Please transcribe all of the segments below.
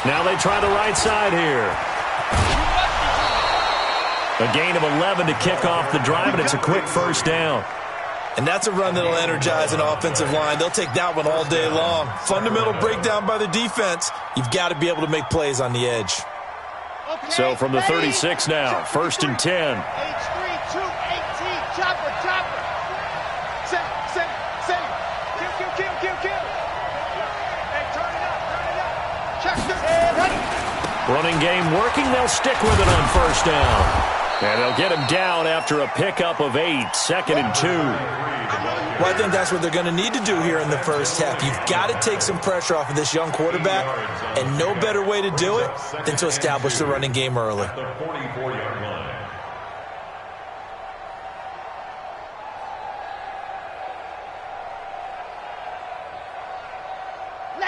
Now they try the right side here. A gain of 11 to kick off the drive, and it's a quick first down. And that's a run that'll energize an offensive line. They'll take that one all day long. Fundamental breakdown by the defense. You've got to be able to make plays on the edge. So from the 36 now, 1st and 10. H3, 2, 18, chopper, chopper. Set. Kill. Hey, turn it up. Check this. Running game working. They'll stick with it on 1st down. And they'll get him down after a pickup of 8, 2nd and 2. Well, I think that's what they're going to need to do here in the first half. You've got to take some pressure off of this young quarterback, and no better way to do it than to establish the running game early.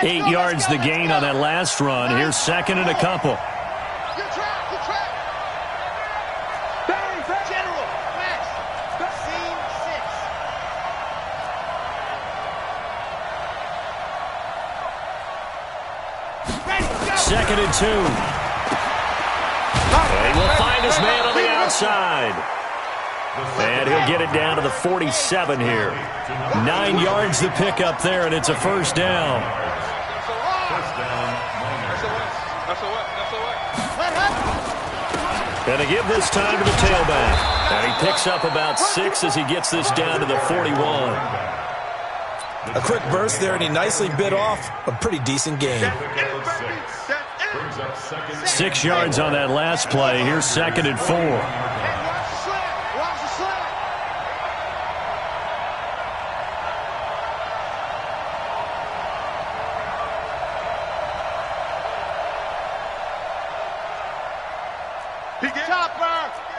8 yards the gain on that last run. Here's 2nd and a couple. Good track. General, Max, scene 6. Ready, go. 2nd and 2. And he will find his man on the outside. And he'll get it down to the 47 here. 9 yards the pick up there, and it's a first down. And they give this time to the tailback. And he picks up about 6 as he gets this down to the 41. A quick burst there, and he nicely bit off a pretty decent gain. 6 yards on that last play. Here's 2nd and 4. Watch the slide.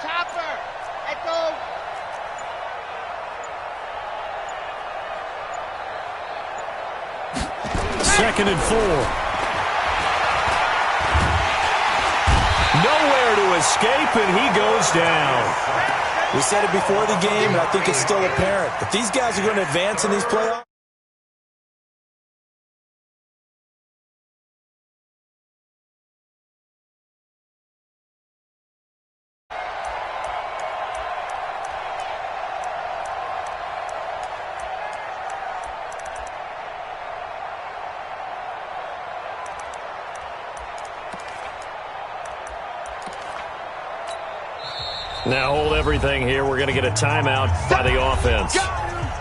Chopper. Echo. Second and 4. Nowhere to escape, and he goes down. We said it before the game, and I think it's still apparent. If these guys are going to advance in these playoffs, now hold everything here. We're going to get a timeout by the offense.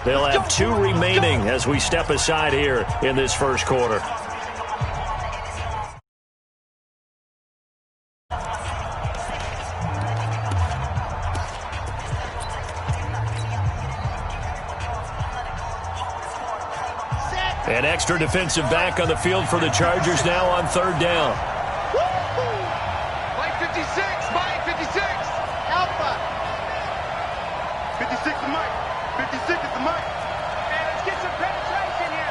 They'll have 2 remaining as we step aside here in this first quarter. An extra defensive back on the field for the Chargers now on 3rd down. Mike 56. Alpha. 56 is Mike. 56 is the Mike. Man, let's get some penetration here.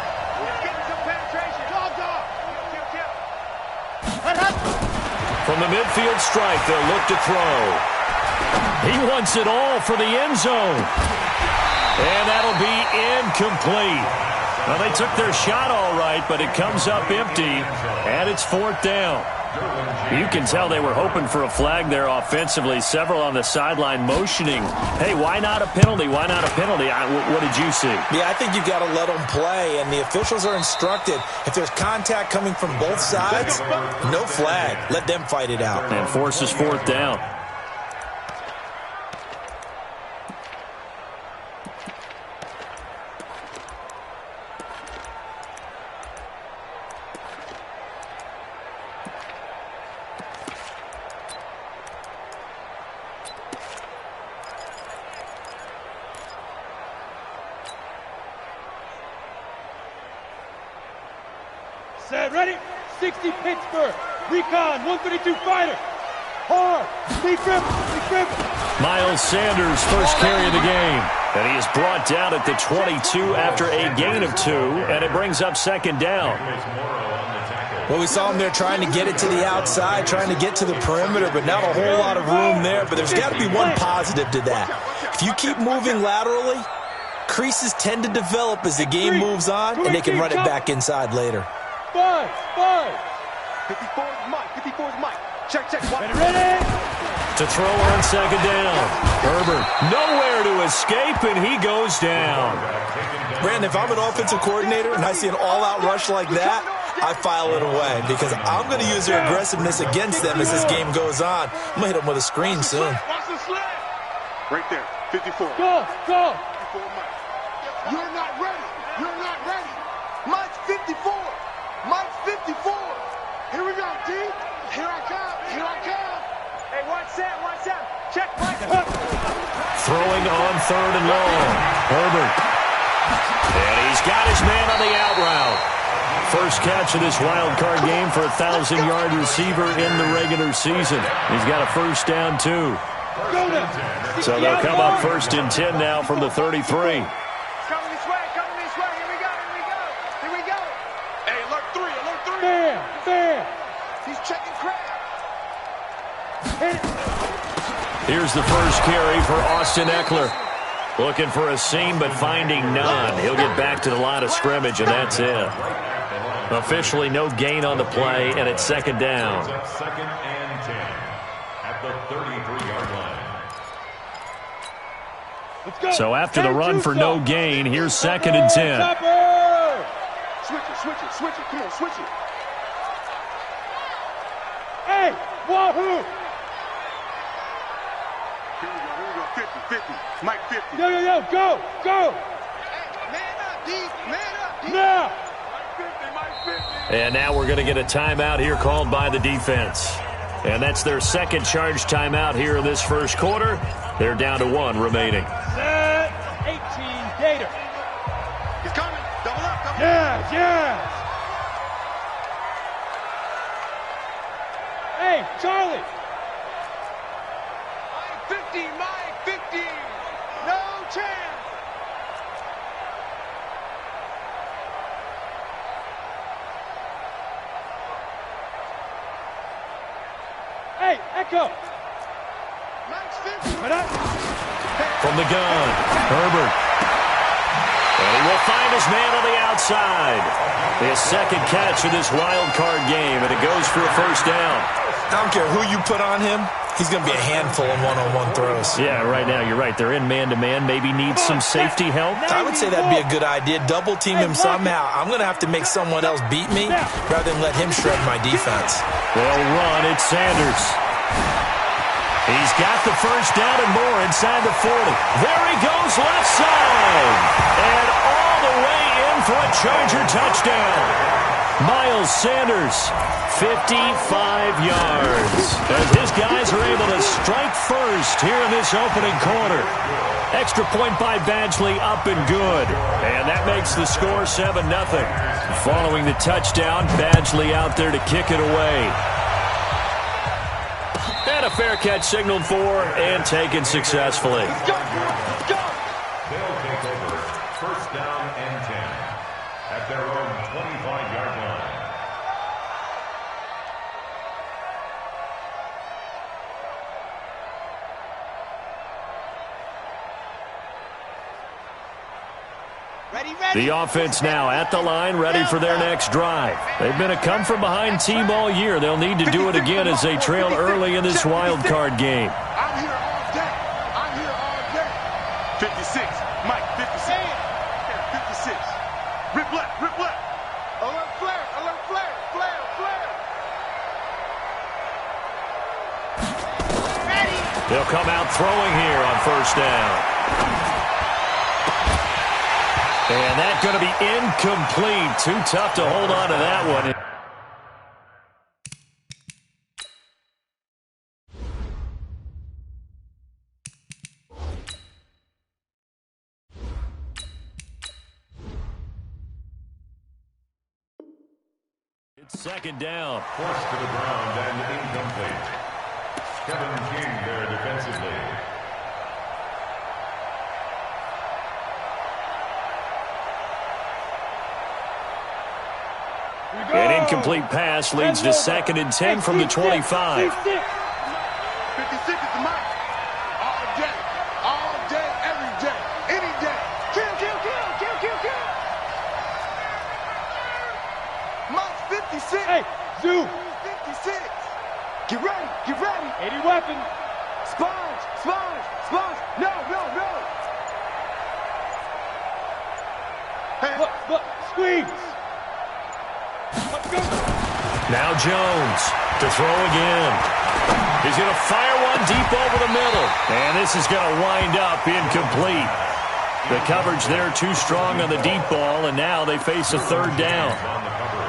Dog. Kill. From the midfield stripe, they'll look to throw. He wants it all for the end zone. And that'll be incomplete. Well, they took their shot all right, but it comes up empty, and it's 4th down. You can tell they were hoping for a flag there offensively. Several on the sideline motioning, hey, why not a penalty? Why not a penalty? What did you see? Yeah, I think you've got to let them play, and the officials are instructed, if there's contact coming from both sides, no flag. Let them fight it out. And forces 4th down. Ready? 60 Pittsburgh. Recon, 132 fighter. Hard. Big grip. Miles Sanders, first carry of the game. And he is brought down at the 22 after a gain of 2, and it brings up 2nd down. Well, we saw him there trying to get it to the outside, trying to get to the perimeter, but not a whole lot of room there. But there's got to be one positive to that. If you keep moving laterally, creases tend to develop as the game moves on, and they can run it back inside later. 5. 54 is Mike. 54 is Mike. Check, check. Ready? To throw on second down. Herbert nowhere to escape, and he goes down. Brandon, if I'm an offensive coordinator and I see an all-out rush like that, I file it away because I'm going to use their aggressiveness against them as this game goes on. I'm going to hit them with a screen soon. Watch the sled. Right there. 54. Go. 54 Mike. You're not ready. You're not ready. Mike's 54. Mike's 54. Here we go, D. Here I come. Here I come. Hey, watch out. Check, Mike. Throwing on third and long. Herbert. And he's got his man on the out route. First catch of this wild card game for a 1,000-yard receiver in the regular season. He's got a first down, too. So they'll come up first and 10 now from the 33. Coming this way. Here we go. Hey, alert 3. Bam. He's checking crap. Here's the first carry for Austin Eckler. Looking for a seam, but finding none. He'll get back to the line of scrimmage, and that's it. Officially no gain on the play, and it's second down. Second and 10 at the 33-yard line. So after the run for no gain, here's second and 10. Switch it. Come on, switch it. Hey, wahoo! Here we go. 50. Mike 50. Yo, go! Man up, D. Now! Mike 50. And now we're going to get a timeout here called by the defense. And that's their second charge timeout here in this first quarter. They're down to 1 remaining. Set, 18, Gator. He's coming. Double up. Yes. Hey, Charlie. Mike 50. No chance. Hey, Echo. Mike's 50. From the gun, Herbert. And he will find his man on the outside. His second catch of this wild card game, and it goes for a first down. I don't care who you put on him. He's going to be a handful in one-on-one throws. Yeah, right now, you're right. They're in man-to-man. Maybe needs some safety help. I would say that'd be a good idea. Double-team him somehow. I'm going to have to make someone else beat me rather than let him shred my defense. They'll run. It's Sanders. He's got the first down and more inside the 40. There he goes, left side. And all the way in for a Charger touchdown. Miles Sanders, 55 yards. As his guys are able to strike first here in this opening quarter. Extra point by Badgley, up and good. And that makes the score 7-0. Following the touchdown, Badgley out there to kick it away. And a fair catch signaled for and taken successfully. Go. They'll take over first down and 10 at their own 25-yard line. The offense now at the line, ready for their next drive. They've been a come-from-behind team all year. They'll need to do it again as they trail early in this wild card game. I'm here all day. 56. Mike, 56. 56. Rip left. Alert flare. Ready. They'll come out throwing here on first down. And that's going to be incomplete. Too tough to hold on to that one. It's second down. Forced to the ground and incomplete. Kevin King there defensively. An incomplete pass leads to second and 10 from the 25. 56 is the mic. All day, every day, any day. Kill. Mike's 56. Hey, Zoo, 56. Get ready, get ready. 80 weapon. Sponge, sponge, sponge. No, no, no. Hey. Look, squeeze. Let's go. Now Jones to throw again. He's going to fire one deep over the middle. And this is going to wind up incomplete. The coverage there too strong on the deep ball, and now they face a third down.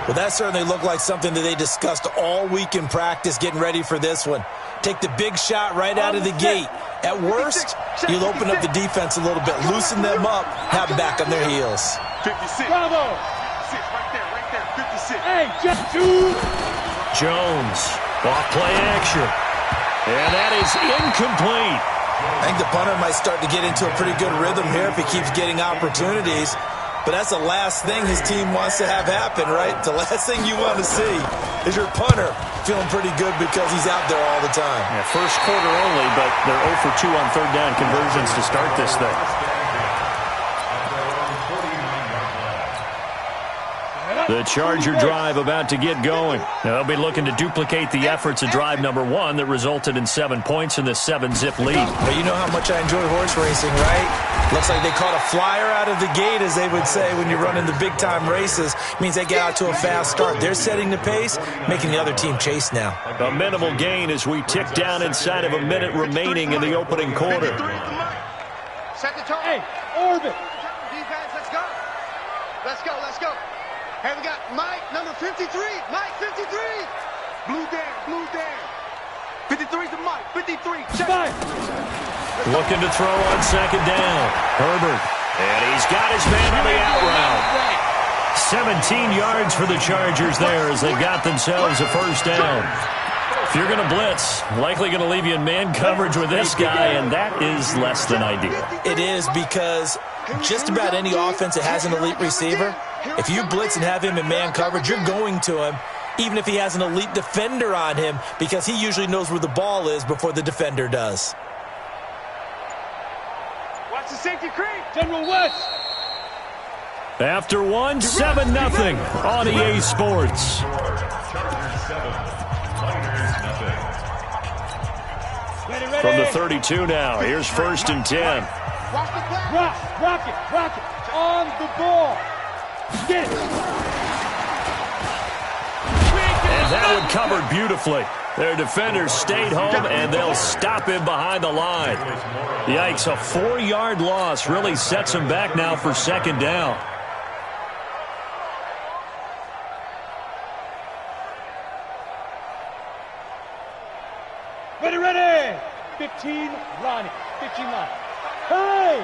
Well, that certainly looked like something that they discussed all week in practice getting ready for this one. Take the big shot right out of the gate. At worst, you'll open up the defense a little bit, loosen them up, have them back on their heels. 56. Bravo. 56, right there, 56. Hey, just two. Jones, off play action. And that is incomplete. I think the punter might start to get into a pretty good rhythm here if he keeps getting opportunities. But that's the last thing his team wants to have happen, right? The last thing you want to see is your punter feeling pretty good because he's out there all the time. Yeah, first quarter only, but they're 0 for 2 on third down conversions to start this thing. The Charger drive about to get going. Now they'll be looking to duplicate the efforts of drive number 1 that resulted in 7 points in the 7-zip lead. Well, you know how much I enjoy horse racing, right? Looks like they caught a flyer out of the gate, as they would say when you're running the big-time races. Means they get out to a fast start. They're setting the pace, making the other team chase now. A minimal gain as we tick down inside of a minute remaining in the opening quarter. Set the tone. Hey, orbit. Defense, let's go. Let's go, let's go. Hey, we got Mike, number 53. Mike, 53. Blue down. 53's to Mike, 53. Check. Mike. Looking to throw on second down. Herbert. And he's got his man on the out route. 17 yards for the Chargers there as they've got themselves a first down. If you're going to blitz, likely going to leave you in man coverage with this guy, and that is less than ideal. It is, because just about any offense that has an elite receiver, if you blitz and have him in man coverage, you're going to him, even if he has an elite defender on him, because he usually knows where the ball is before the defender does. Watch the safety creep. General West. After 1, 7-0 on EA Sports. Ready. From the 32 now, here's 1st and 10. Watch the play. Rock it. On the ball. Get it. And that one covered beautifully. Their defenders stayed home, and they'll stop him behind the line. Yikes, a 4-yard loss really sets him back now for second down. Ready. 15 Ronnie. 15 line. Hey!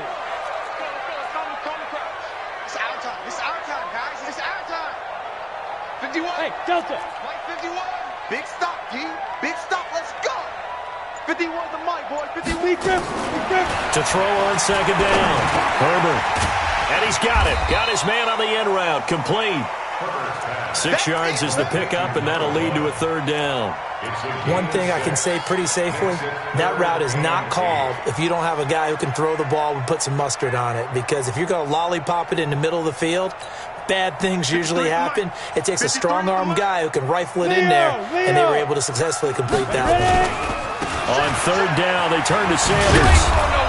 It's our time, guys. It's our time. 51. Hey, Delta. Mike, 51. Big stop, G. Big stop. Let's go. 51 to Mike, boy. 51. Big grip. To throw on second down. Herbert. And he's got it. Got his man on the end route. Complete. 6 yards is the pickup, and that'll lead to a third down. One thing I can say pretty safely, that route is not called if you don't have a guy who can throw the ball and put some mustard on it. Because if you're going to lollipop it in the middle of the field, bad things usually happen. It takes a strong-arm guy who can rifle it in there, and they were able to successfully complete that one. On third down, they turn to Sanders.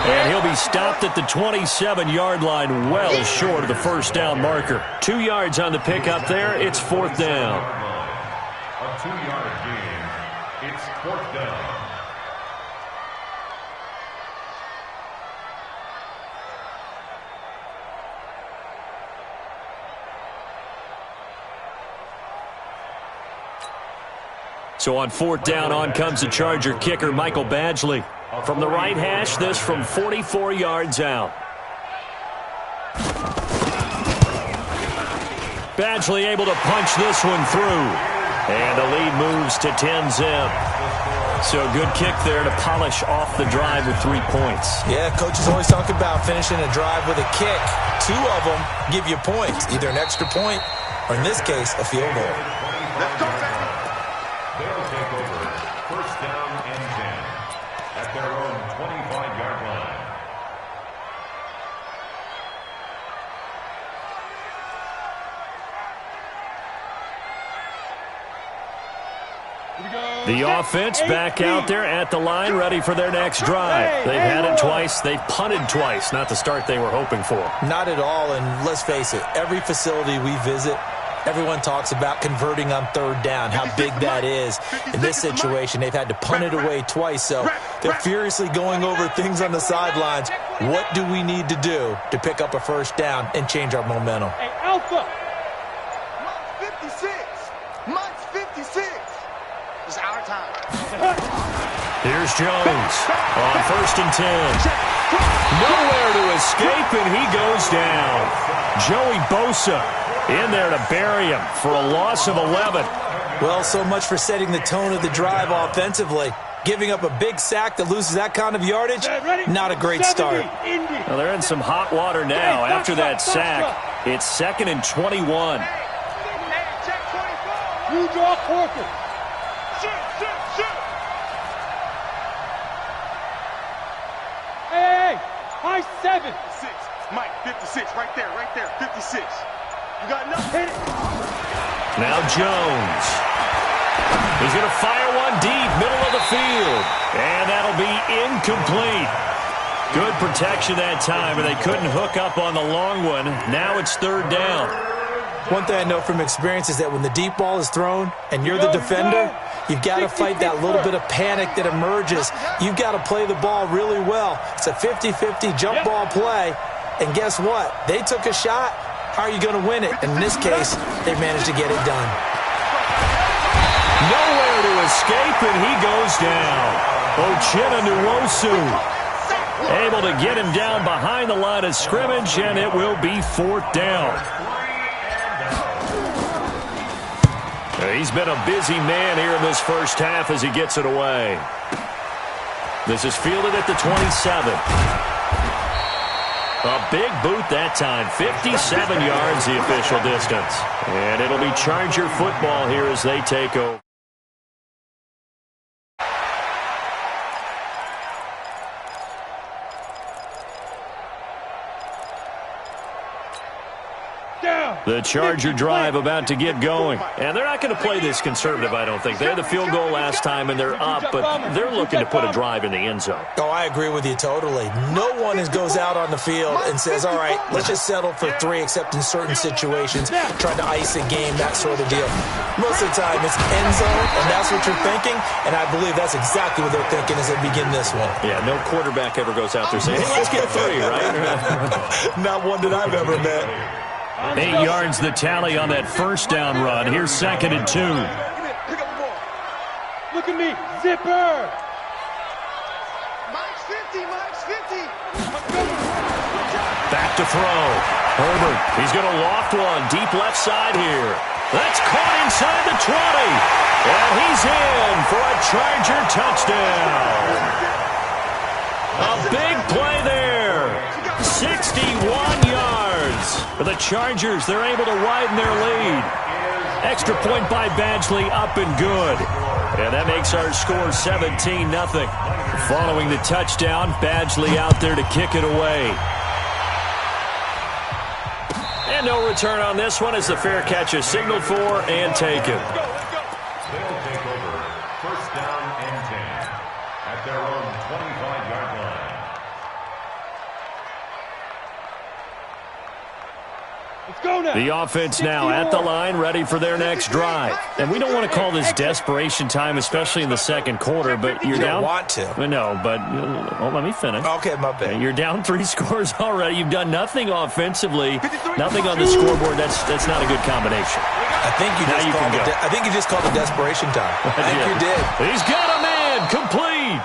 And he'll be stopped at the 27-yard line, well short of the first down marker. 2 yards on the pickup there. It's 4th down. A 2-yard gain. It's 4th down. So on 4th down, on comes the Charger kicker, Michael Badgley. From the right hash, this from 44 yards out. Badgley able to punch this one through. And the lead moves to 10-zip. So good kick there to polish off the drive with 3 points. Yeah, coaches always talk about finishing a drive with a kick. 2 of them give you points, either an extra point or, in this case, a field goal. Let's go, baby. They'll take over 1st down and 10 at their own 25-yard line. The offense back out there at the line, ready for their next drive. They've had it twice. They've punted twice. Not the start they were hoping for. Not at all, and let's face it, every facility we visit, everyone talks about converting on third down, how big that is. In this situation, they've had to punt it away twice, so they're furiously going over things on the sidelines. What do we need to do to pick up a first down and change our momentum? Hey, Alpha! Mike's 56. Mike's 56. It's our time. Here's Jones on 1st and 10. Nowhere to escape, and he goes down. Joey Bosa in there to bury him for a loss of 11. Well, so much for setting the tone of the drive offensively. Giving up a big sack that loses that kind of yardage, not a great start. Well, they're in some hot water now. After that sack, it's 2nd and 21. You draw quarter. Shoot. Hey, high 7. 6. Mike, 56. Right there. 56. You got nothing. Now Jones. He's going to fire one deep, middle of the field. And that'll be incomplete. Good protection that time, and they couldn't hook up on the long one. Now it's 3rd down. One thing I know from experience is that when the deep ball is thrown and you're the defender, you've got to fight that little bit of panic that emerges. You've got to play the ball really well. It's a 50-50 jump ball play. And guess what? They took a shot. How are you going to win it? And in this case, they managed to get it done. Nowhere to escape, and he goes down. Uchenna Nwosu able to get him down behind the line of scrimmage, and it will be 4th down. He's been a busy man here in this first half as he gets it away. This is fielded at the 27. A big boot that time. 57 yards the official distance. And it'll be Charger football here as they take over. The Charger drive about to get going. And they're not going to play this conservative, I don't think. They had the field goal last time, and they're up, but they're looking to put a drive in the end zone. Oh, I agree with you totally. No one goes out on the field and says, all right, let's just settle for 3, except in certain situations, trying to ice a game, that sort of deal. Most of the time, it's end zone, and that's what you're thinking, and I believe that's exactly what they're thinking as they begin this one. Yeah, no quarterback ever goes out there saying, hey, let's get 3, right? Not one that I've ever met. 8 yards the tally on that first down run. Here's 2nd and 2. Look at me, zipper. Mike's 50. Back to throw. Herbert, he's going to loft one deep left side here. That's caught inside the 20. And he's in for a Charger touchdown. A big play there. 61 yards. For the Chargers, they're able to widen their lead. Extra point by Badgley, up and good. And that makes our score 17-0. Following the touchdown, Badgley out there to kick it away. And no return on this one as the fair catch is signaled for and taken. They'll take over 1st down and 10 at their own 25-yard line. Let's go now. The offense now at the line, ready for their next drive. And we don't want to call this desperation time, especially in the second quarter, but you're You down. don't want to. No, but let me finish. Okay, my bad. You're down 3 scores already. You've done nothing offensively, nothing on the scoreboard. That's not a good combination. I think you just called it desperation time. I think you did. He's got a man complete.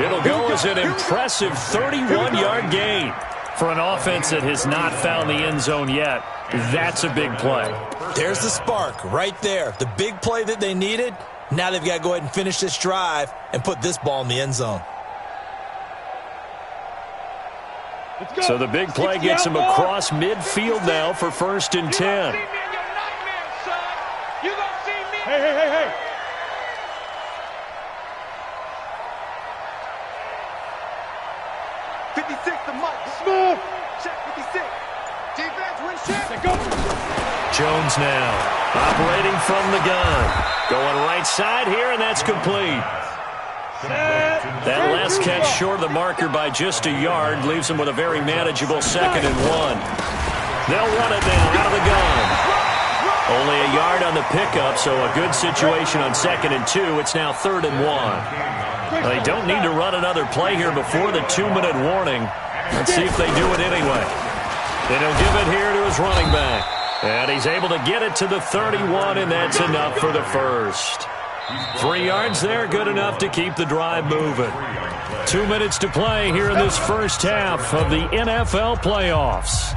It'll go as an impressive 31-yard gain. For an offense that has not found the end zone yet, that's a big play. There's the spark right there. The big play that they needed. Now they've got to go ahead and finish this drive and put this ball in the end zone. So the big play gets him across midfield now for 1st and 10. Hey. 56 to Mike. Smooth. Check 56. Defense, win check. Go. Jones now, operating from the gun. Going right side here, and that's complete. That last catch short of the marker by just a yard leaves them with a very manageable 2nd and 1. They'll run it now out of the gun. Only a yard on the pickup, so a good situation on 2nd and 2. It's now 3rd and 1. They don't need to run another play here before the 2-minute warning. Let's see if they do it anyway. And he'll give it here to his running back. And he's able to get it to the 31, and that's enough for the first. 3 yards there, good enough to keep the drive moving. 2 minutes to play here in this first half of the NFL playoffs.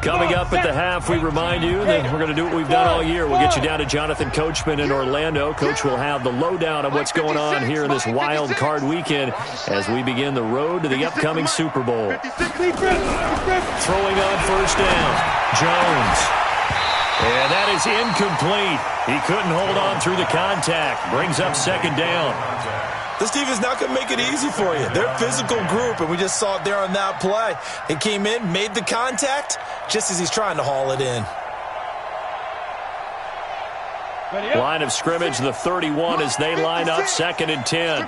Coming up at the half, we remind you that we're going to do what we've done all year. We'll get you down to Jonathan Coachman in Orlando. Coach will have the lowdown of what's going on here in this wild card weekend as we begin the road to the upcoming Super Bowl. Throwing on first down, Jones. And that is incomplete. He couldn't hold on through the contact. Brings up 2nd down. This defense is not going to make it easy for you. They're a physical group, and we just saw it there on that play. He came in, made the contact, just as he's trying to haul it in. Line of scrimmage, the 31, as they line up 2nd and 10.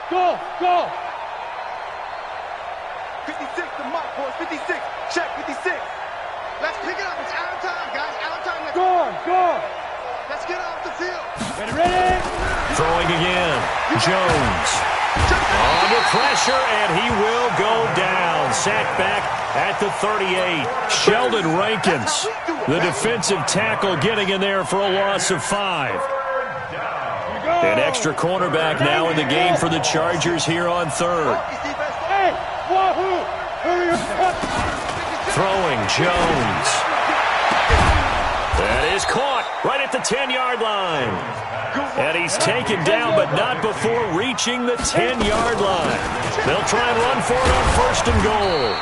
Go! 56 to mark, boys. 56. Check 56. Let's pick it up. It's out of time, guys. Out of time. Go! Let's get off the field. Ready? Throwing again. Jones. Under pressure, and he will go down. Sacked back at the 38. Sheldon Rankins, the defensive tackle, getting in there for a loss of 5. An extra cornerback now in the game for the Chargers here on 3rd. Hey, Wahoo! Hurry up! Throwing, Jones. That is caught right at the 10-yard line. And he's taken down, but not before reaching the 10-yard line. They'll try and run for it on 1st and goal.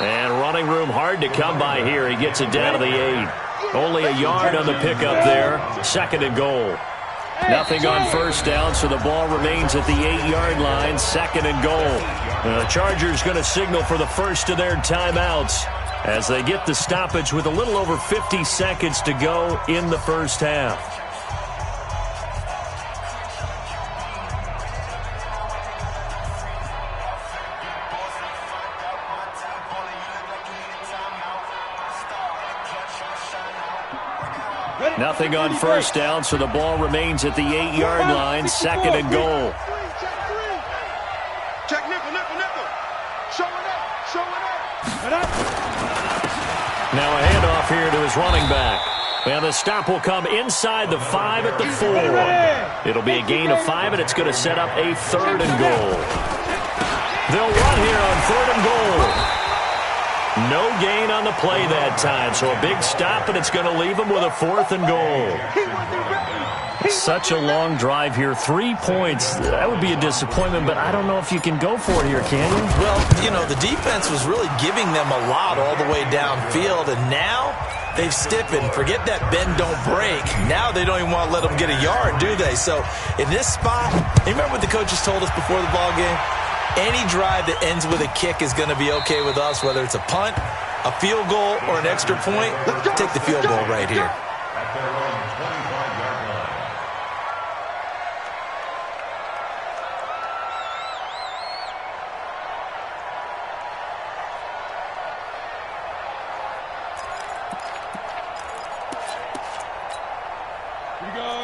And running room hard to come by here. He gets it down to the 8. Only a yard on the pickup there. 2nd and goal. Nothing on first down, so the ball remains at the 8-yard line. 2nd and goal. The Chargers going to signal for the first of their timeouts as they get the stoppage with a little over 50 seconds to go in the first half. Nothing on first down, so the ball remains at the 8-yard line. 2nd and goal. Check nickel. Showing up. Now a handoff here to his running back. And the stop will come inside the 5 at the 4. It'll be a gain of 5, and it's going to set up a 3rd and goal. They'll run here on 3rd and goal. No gain on the play that time, so a big stop, and it's going to leave them with a 4th and goal. Such a long drive here. 3 points, that would be a disappointment, but I don't know if you can go for it here, can you? Well, you know, the defense was really giving them a lot all the way downfield, and now they've stiffened. Forget that bend, don't break. Now they don't even want to let them get a yard, do they? So in this spot, you remember what the coaches told us before the ball game? Any drive that ends with a kick is going to be okay with us, whether it's a punt, a field goal, or an extra point. Take the field goal right here. At their own 25-yard line.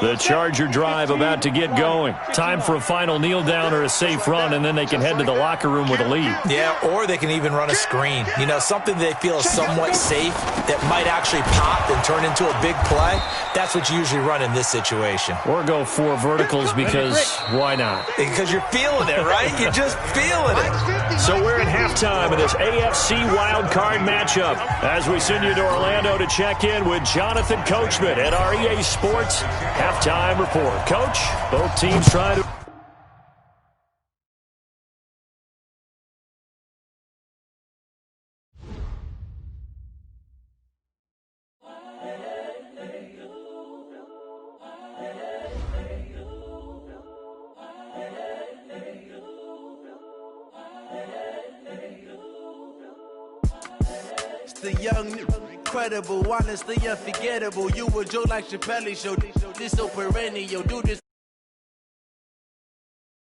The Charger drive about to get going. Time for a final kneel down or a safe run, and then they can head to the locker room with a lead. Yeah, or they can even run a screen. You know, something they feel is somewhat safe that might actually pop and turn into a big play. That's what you usually run in this situation. Or go 4 verticals because why not? Because you're feeling it, right? You're just feeling it. So we're at halftime of this AFC wildcard matchup as we send you to Orlando to check in with Jonathan Coachman at our EA Sports halftime report. Coach, both teams trying to... the young, incredible, honestly unforgettable. You were Joe like Chappelle show. This so perennial, do this.